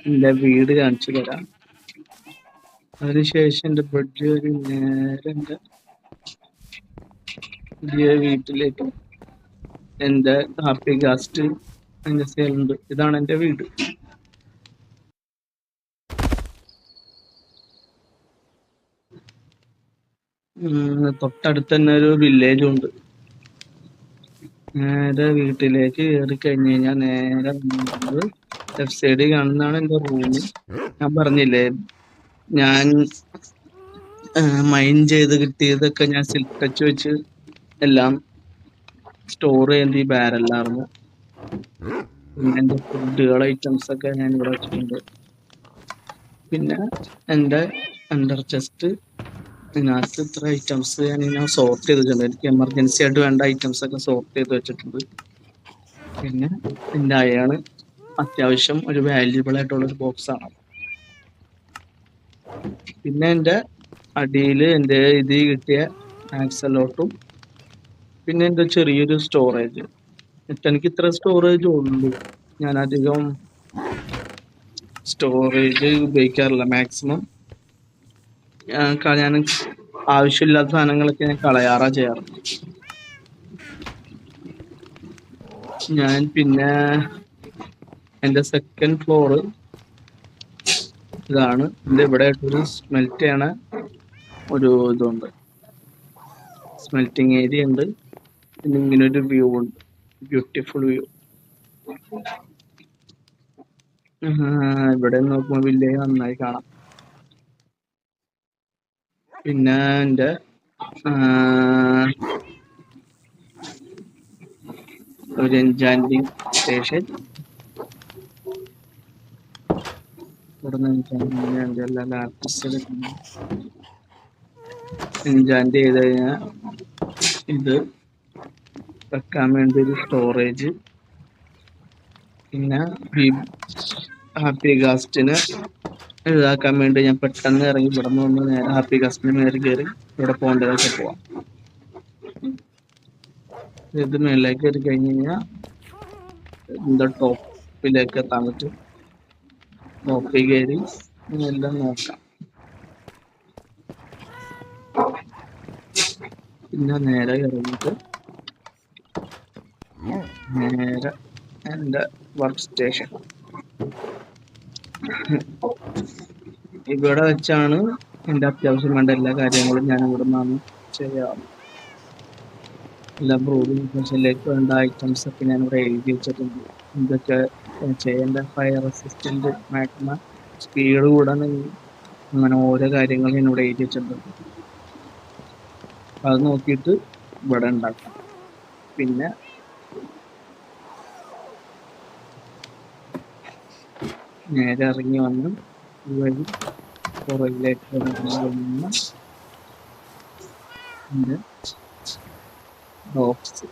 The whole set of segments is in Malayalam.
എൻ്റെ വീട് കാണിച്ചു തരാം. അതിനുശേഷം എൻ്റെ ബെഡ് കയറി നേരെ എൻ്റെ പുതിയ വീട്ടിലേക്ക് എൻ്റെ ഹാപ്പി ഗാസ്റ്റ് എൻ്റെ സേലുണ്ട്. ഇതാണ് എൻ്റെ വീട്. തൊട്ടടുത്ത് തന്നെ ഒരു വില്ലേജും ഉണ്ട്. നേരെ വീട്ടിലേക്ക് കയറി കഴിഞ്ഞ് കഴിഞ്ഞാൽ നേരെ വന്നത് ലെഫ്റ്റ് സൈഡിൽ കാണുന്നതാണ് എൻ്റെ റൂം. ഞാൻ പറഞ്ഞില്ലേ, ഞാൻ മൈൻ ചെയ്ത് കിട്ടിയതൊക്കെ ഞാൻ സിൽക്ക് ടച്ച് വെച്ച് എല്ലാം സ്റ്റോർ ചെയ്യുന്നത് ഈ ബാരലിലായിരുന്നു. പിന്നെ എൻ്റെ ഫുഡുകൾ ഐറ്റംസ് ഒക്കെ ഞാൻ ഇവിടെ വെച്ചിട്ടുണ്ട്. പിന്നെ എൻ്റെ അണ്ടർ ചെസ്റ്റ് ഇതിനകത്ത് ഇത്ര ഐറ്റംസ് ഞാൻ സോർട്ട് ചെയ്തിട്ടുണ്ട്. എനിക്ക് എമർജൻസി ആയിട്ട് വേണ്ട ഐറ്റംസ് ഒക്കെ സോർട്ട് ചെയ്ത് വെച്ചിട്ടുണ്ട്. പിന്നെ എൻ്റെ അയാണ് അത്യാവശ്യം ഒരു വാല്യുബിൾ ആയിട്ടുള്ള ഒരു ബോക്സ് ആണ്. പിന്നെ എൻ്റെ അടിയിൽ എൻ്റെ ഇത് കിട്ടിയ ആക്സലോട്ടും പിന്നെ എൻ്റെ ചെറിയൊരു സ്റ്റോറേജ്. എനിക്ക് ഇത്ര സ്റ്റോറേജ് ഉള്ളൂ. ഞാൻ അധികം സ്റ്റോറേജ് ഉപയോഗിക്കാറില്ല. മാക്സിമം ഞാൻ ആവശ്യമില്ലാത്ത സാധനങ്ങളൊക്കെ ഞാൻ കളയാറാ ചെയ്യാറ്. ഞാൻ പിന്നെ എൻ്റെ സെക്കൻഡ് ഫ്ലോറ് ഇതാണ്. എൻ്റെ ഇവിടെ ഒരു സ്മെൽറ്റ് ചെയ്യണ ഒരു ഇതുണ്ട്, സ്മെൽറ്റിംഗ് ഏരിയ ഉണ്ട്. പിന്നെ ഇങ്ങനെ ഒരു വ്യൂ ഉണ്ട്, ബ്യൂട്ടിഫുൾ വ്യൂ. ഇവിടെ നോക്കുമ്പോൾ വില്ലേജ് നന്നായി കാണാം. പിന്നെ എൻ്റെ ഒരു എൻചാൻറ്റിങ് സ്റ്റേഷൻ. ഇവിടെ നിന്ന് എല്ലാ ആർട്ടിസ്റ്റുകൾ എൻചാൻറ്റ് ചെയ്ത് കഴിഞ്ഞാൽ ഇത് വെക്കാൻ വേണ്ടി ഒരു സ്റ്റോറേജ്. പിന്നെ ഹാപ്പി ഗാസ്റ്റിന് ഇതാക്കാൻ വേണ്ടി ഞാൻ പെട്ടെന്ന് ഇറങ്ങി ഇവിടെ നിന്ന് നേരെ ഹാപ്പി ഗാസ്റ്റിന് മേലെ കയറി ഇവിടെ പോകേണ്ടതൊക്കെ പോവാം. ഇത് മേളിലേക്ക് കയറി കഴിഞ്ഞ് കഴിഞ്ഞാൽ എന്താ ടോപ്പിലേക്ക് എത്താൻ പറ്റും. ടോപ്പിൽ കയറി എല്ലാം നോക്കാം. പിന്നെ നേരെ ഇറങ്ങിയിട്ട് നേരെ എൻ്റെ വർക്ക് സ്റ്റേഷൻ ഇവിടെ വെച്ചാണ് എൻ്റെ അത്യാവശ്യം വേണ്ട എല്ലാ കാര്യങ്ങളും ഞാൻ ഇവിടെ നിന്നാണ് ചെയ്യാറ്. എല്ലാ ബ്രൂഡിങ് സെഷനിലേക്ക് വേണ്ട ഐറ്റംസ് ഒക്കെ ഞാൻ ഇവിടെ എഴുതി വെച്ചിട്ടുണ്ട്. ഇതൊക്കെ ചെയ്യേണ്ട ഫയർ റെസിസ്റ്റന്റ്, മാക്സിമം സ്പീഡ് കൂടാൻ, അങ്ങനെ ഓരോ കാര്യങ്ങളും ഞാൻ ഇവിടെ എഴുതി വെച്ചിട്ടുണ്ട്. അത് നോക്കിയിട്ട് ഇവിടെ ഉണ്ടാക്കാം. പിന്നെ നേരെ ഇറങ്ങി വന്ന് വഴി പുറകിലേക്ക് വന്ന് ബോക്സ്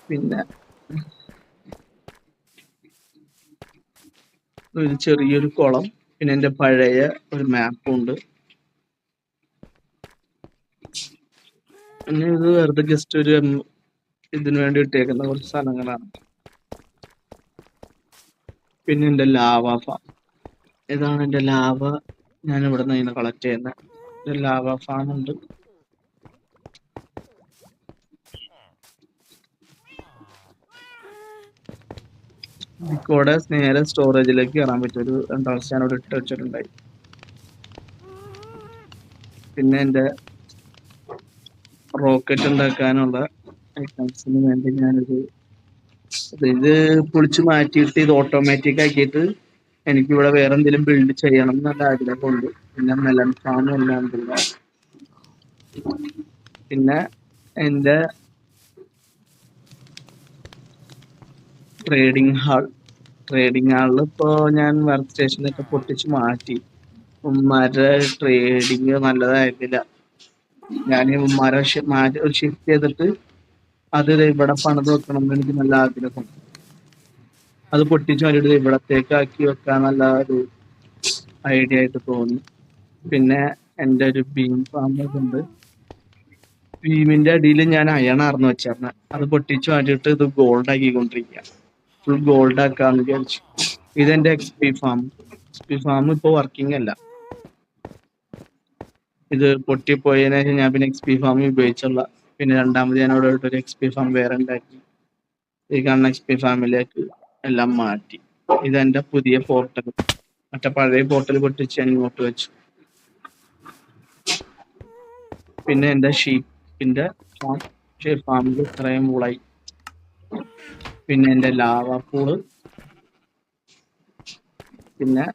പിന്നെ ഒരു ചെറിയൊരു കുളം, പിന്നെ എൻ്റെ പഴയ ഒരു മാപ്പും ഉണ്ട്. പിന്നെ ഇത് വെറുതെ ജസ്റ്റ് ഒരു ഇതിനു വേണ്ടി ഇട്ടേക്കുന്ന കുറച്ച് സ്ഥലങ്ങളാണ്. പിന്നെ എൻ്റെ ലാവ ഫാം, ഇതാണ് എൻ്റെ ലാവ. ഞാൻ ഇവിടെ നിന്ന് ഇങ്ങനെ കളക്ട് ചെയ്യുന്ന ഒരു ലാവ ഫാം ഉണ്ട്. കൂടെ നേരെ സ്റ്റോറേജിലേക്ക് കയറാൻ പറ്റും. ഒരു രണ്ടാഴ്ച ഞാനിവിടെ ഇട്ട് വെച്ചിട്ടുണ്ടായി. പിന്നെ എൻ്റെ റോക്കറ്റ് ഉണ്ടാക്കാനുള്ള ഐറ്റംസിന് വേണ്ടി ഞാനൊരു ഇത് പൊളിച്ച് മാറ്റിയിട്ട് ഇത് ഓട്ടോമാറ്റിക് ആക്കിയിട്ട് എനിക്കിവിടെ വേറെ എന്തെങ്കിലും ബിൽഡ് ചെയ്യണം എന്നുള്ള ആഗ്രഹമുണ്ട്. പിന്നെ മെലൺ ഫാം എല്ലാം ഉണ്ട്. പിന്നെ എൻ്റെ ട്രേഡിംഗ് ഹാളിൽ ഇപ്പോൾ ഞാൻ വർക്ക് സ്റ്റേഷനൊക്കെ പൊട്ടിച്ച് മാറ്റി. ഉമ്മാരുടെ ട്രേഡിങ് നല്ലതായിരുന്നില്ല. ഞാൻ ഉമ്മാരെ ഷിഫ്റ്റ് ചെയ്തിട്ട് അത് ഇവിടെ പണിത് വെക്കണം എന്ന് എനിക്ക് നല്ല ആഗ്രഹം. അത് പൊട്ടിച്ച് മാറ്റിയിട്ട് ഇവിടത്തേക്ക് ആക്കി വെക്കാന്നുള്ള ഒരു ഐഡിയ ആയിട്ട് തോന്നി. പിന്നെ എൻ്റെ ഒരു ബീം ഫാം ഉണ്ട്. ബീമിന്റെ അടിയിൽ ഞാൻ അയണാർന്ന് വെച്ചിരുന്നത്. അത് പൊട്ടിച്ച് മാറ്റിയിട്ട് ഇത് ഗോൾഡ് ആക്കിക്കൊണ്ടിരിക്കുക. ഫുൾ ഗോൾഡ് ആക്കാന്ന് വിചാരിച്ചു. ഇതെന്റെ എക്സ്പി ഫാം ഇപ്പൊ വർക്കിംഗ് അല്ല. ഇത് പൊട്ടിപ്പോയതിനു ശേഷം ഞാൻ പിന്നെ എക്സ്പി ഫാം ഉപയോഗിച്ചുള്ള. പിന്നെ രണ്ടാമത് ഞാൻ അവിടെ ഒരു എക്സ്പി ഫാം വേറെ ഉണ്ടാക്കി. ഈ കാണുന്ന എക്സ്പി ഫാമിലേക്ക് എല്ലാം മാറ്റി. ഇതെന്റെ പുതിയ പോർട്ടൽ. മറ്റേ പഴയ പോർട്ടൽ പൊട്ടിച്ച് ഞാൻ ഇങ്ങോട്ട് വെച്ചു. പിന്നെ എന്റെ ഷീപ്പിന്റെ ഫാമിൽ ഇത്രയും പൂളായി. പിന്നെ എന്റെ ലാവ പൂള്, പിന്നെ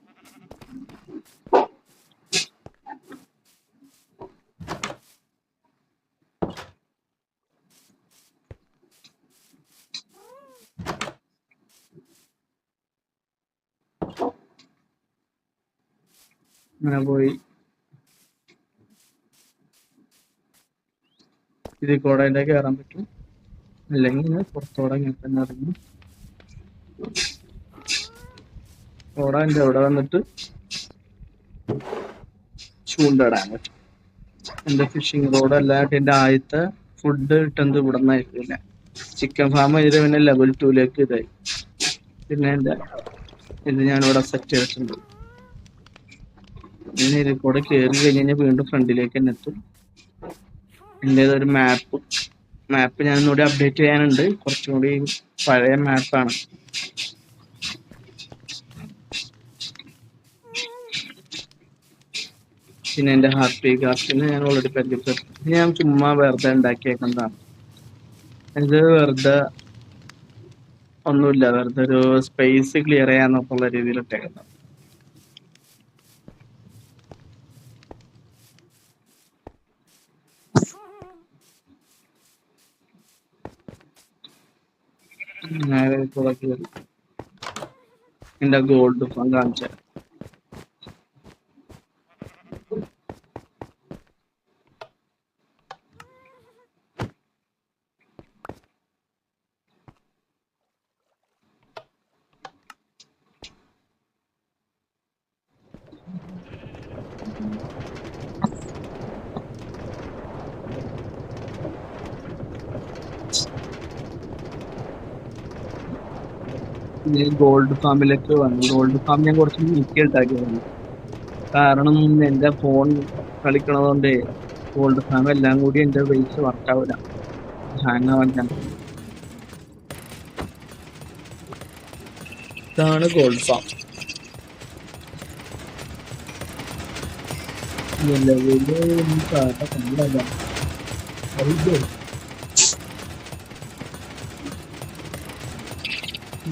അങ്ങനെ പോയി. ഇതിൽ കൂടെ കയറാൻ പറ്റും, അല്ലെങ്കിൽ പുറത്തോടെ ഇങ്ങനെ തന്നെ ഇറങ്ങി ഓടാൻ്റെ അവിടെ വന്നിട്ട് ചൂണ്ടിടാൻ പറ്റും. എന്റെ ഫിഷിംഗ് റോഡ് അല്ലാണ്ട് എന്റെ ആദ്യത്തെ ഫുഡ് കിട്ടുന്നത് ഇവിടെ നിന്നായിരിക്കില്ല. ചിക്കൻ ഫാം ചെയ്ത് പിന്നെ ലെവൽ 2 ഇതായി. പിന്നെ എന്റെ ഇത് ഞാനിവിടെ സെറ്റ് ചെയ്തിട്ടുണ്ട്. പിന്നെ ഇതിൽ കൂടെ കയറി കഴിഞ്ഞാൽ വീണ്ടും ഫ്രണ്ടിലേക്ക് തന്നെ എത്തും. എൻ്റെതൊരു മാപ്പ് ഞാൻ ഒന്നുകൂടി അപ്ഡേറ്റ് ചെയ്യാനുണ്ട്. കുറച്ചും കൂടി പഴയ മാപ്പാണ്. പിന്നെ എന്റെ ഹാപ്പി കാസ്റ്റിന് ഞാൻ ഓൾറെഡി പരിചയപ്പെട്ടു. ഞാൻ ചുമ്മാ വെറുതെ ഉണ്ടാക്കിയേക്കുന്നതാണ്. ഇത് വെറുതെ ഒന്നുമില്ല, വെറുതെ ഒരു സ്പേസ് ക്ലിയർ ചെയ്യാന്നൊക്കെയുള്ള രീതിയിൽ ഇട്ടേക്കുന്നത്. എന്റെ ഗോൾഡ് ഫാം കാണിച്ച ഗോൾഡ് ഫാമിലേക്ക് വന്നു. ഗോൾഡ് ഫാം ഞാൻ കുറച്ച് നീക്കിയിട്ടാക്കി വന്നു. കാരണം എന്റെ ഫോൺ കളിക്കണതുകൊണ്ട് ഗോൾഡ് ഫാം എല്ലാം കൂടി എന്റെ ബേസ് വർക്കാവില്ല, ഹാങ് ആവാൻ ചാൻസ്. ഇതാണ് ഗോൾഡ് ഫാം.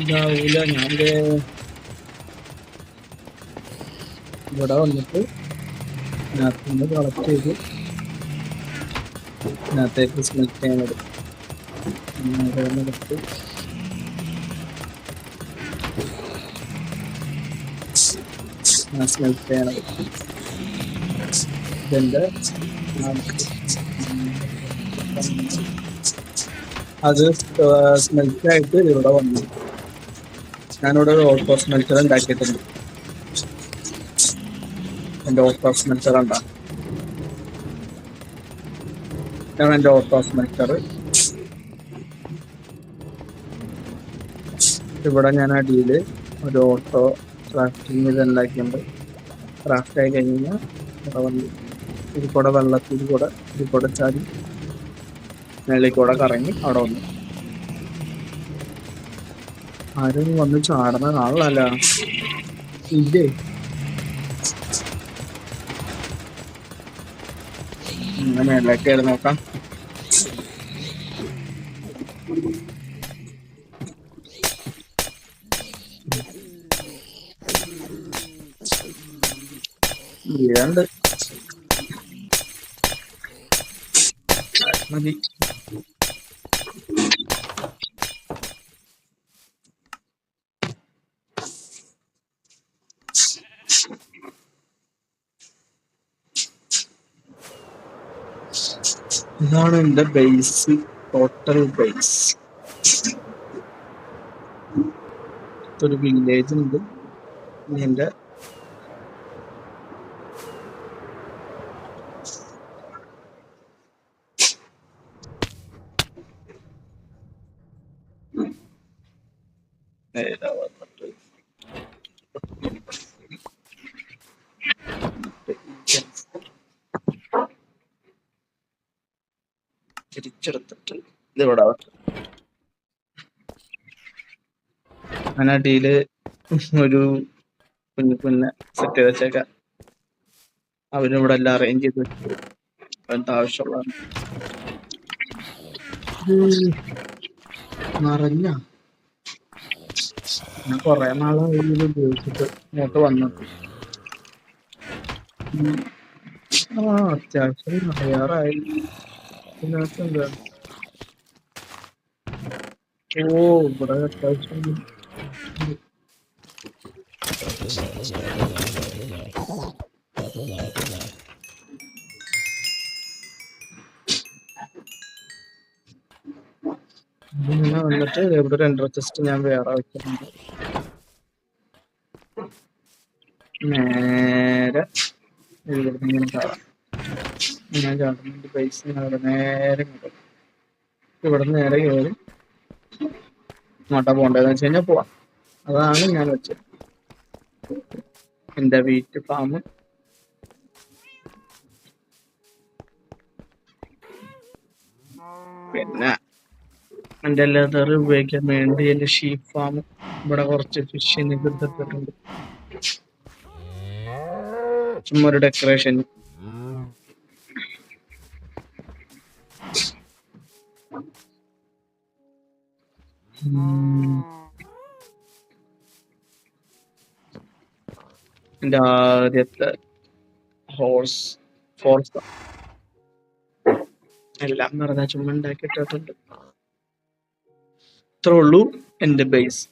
ഇതാവൂല. ഞാൻ ഇവിടെ വന്നിട്ട് ഇതിനകത്തുനിന്ന് കളക്ട് ചെയ്ത് ഇതിനകത്തേക്ക് സ്മെൽറ്റ് ചെയ്യാൻ വരും. എടുത്ത് സ്മെൽറ്റ് ചെയ്യണം. ഇതെന്റെ അത് സ്മെൽറ്റ് ആയിട്ട് ഇവിടെ വന്നു. ഞാനിവിടെ ഒരു ഓട്ടോ സ്മെൽറ്റർ ഉണ്ടാക്കിയിട്ടുണ്ട്. എന്റെ ഓട്ടോ സ്മെൽറ്റർ ഉണ്ടാകും. ഇതാണ് എന്റെ ഓട്ടോ സ്മെൽറ്റർ. ഇവിടെ ഞാൻ അടിയിൽ ഒരു ഓട്ടോ ക്രാഫ്റ്റിംഗ് ഇത് ഉണ്ടാക്കിയിട്ടുണ്ട്. ക്രാഫ്റ്റ് ആയി കഴിഞ്ഞാൽ ഇവിടെ വന്ന് ഇതിൽ കൂടെ വെള്ളത്തിൽ ഇതിൽ കൂടെ ചാടി മേളിൽ കൂടെ കറങ്ങി അവിടെ വന്നു. ആരും വന്ന് ചാടുന്ന ആളല്ല ഇല്ലേ. മേളിലേക്ക് കയറി നോക്കാം. വീഴുണ്ട് മതി. ഇതാണ് എന്റെ ബേസ്, ടോട്ടൽ ബേസ്. അടുത്തൊരു വില്ലേജ് ഉണ്ട്. എന്റെ നേരെ വന്നിട്ട് തിരിച്ചെടുത്തിട്ട് ഇതിവിടെ അതിനടിയില് ഒരു കുഞ്ഞ് സെറ്റ് ചെയ്ത് വെച്ചേക്കാം. അവരിവിടെ എല്ലാം അറേഞ്ച് ചെയ്ത് വെച്ചു. അതിന്റെ ആവശ്യമുള്ള നിറഞ്ഞ ഞാൻ കൊറേ നാളായി ഇത് ഉപയോഗിച്ചിട്ട് ഇങ്ങോട്ട് വന്നിട്ട്. അത്യാവശ്യം തയ്യാറായി. ഇതിനകത്തെന്താ ഇവിടെ അത്യാവശ്യം ഇങ്ങനെ വന്നിട്ട് ഇവിടെ ഒരു എൻട്ര ചെസ്റ്റ് ഞാൻ വേറെ വെച്ചിട്ടുണ്ട്. നേരെ ഇവിടുന്ന് ഇങ്ങനെ ചാടാം. ഞാൻ ചാടുന്നുണ്ട് ബേസ് അവിടെ നേരെ ഇവിടെ നേരെ കയറി ഇങ്ങോട്ടാ പോണ്ടതെന്ന് വെച്ച് കഴിഞ്ഞാൽ പോവാം. അതാണ് ഞാൻ വെച്ചത് എന്റെ വീറ്റ് ഫാം. പിന്നെ എന്റെ ലെതർ ഉപയോഗിക്കാൻ വേണ്ടി എന്റെ ഷീപ്പ് ഫാം ഇവിടെ കുറച്ച് ഫിഷിന് എടുത്തിട്ടുണ്ട്. ചുമ്മാ ഒരു ഡെക്കറേഷൻ. എന്റെ ആദ്യത്തെ ഹോഴ്സ് ഫോർസ് എല്ലാം പറഞ്ഞ ചുമ്മാ ഉണ്ടാക്കിയിട്ടുണ്ട്. ഇത്രേ ഉള്ളൂ എന്റെ ബേസ്.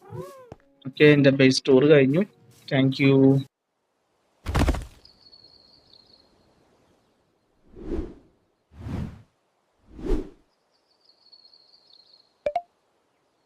ഓക്കെ, എന്റെ ബേസ് ടൂർ കഴിഞ്ഞു. Thank you.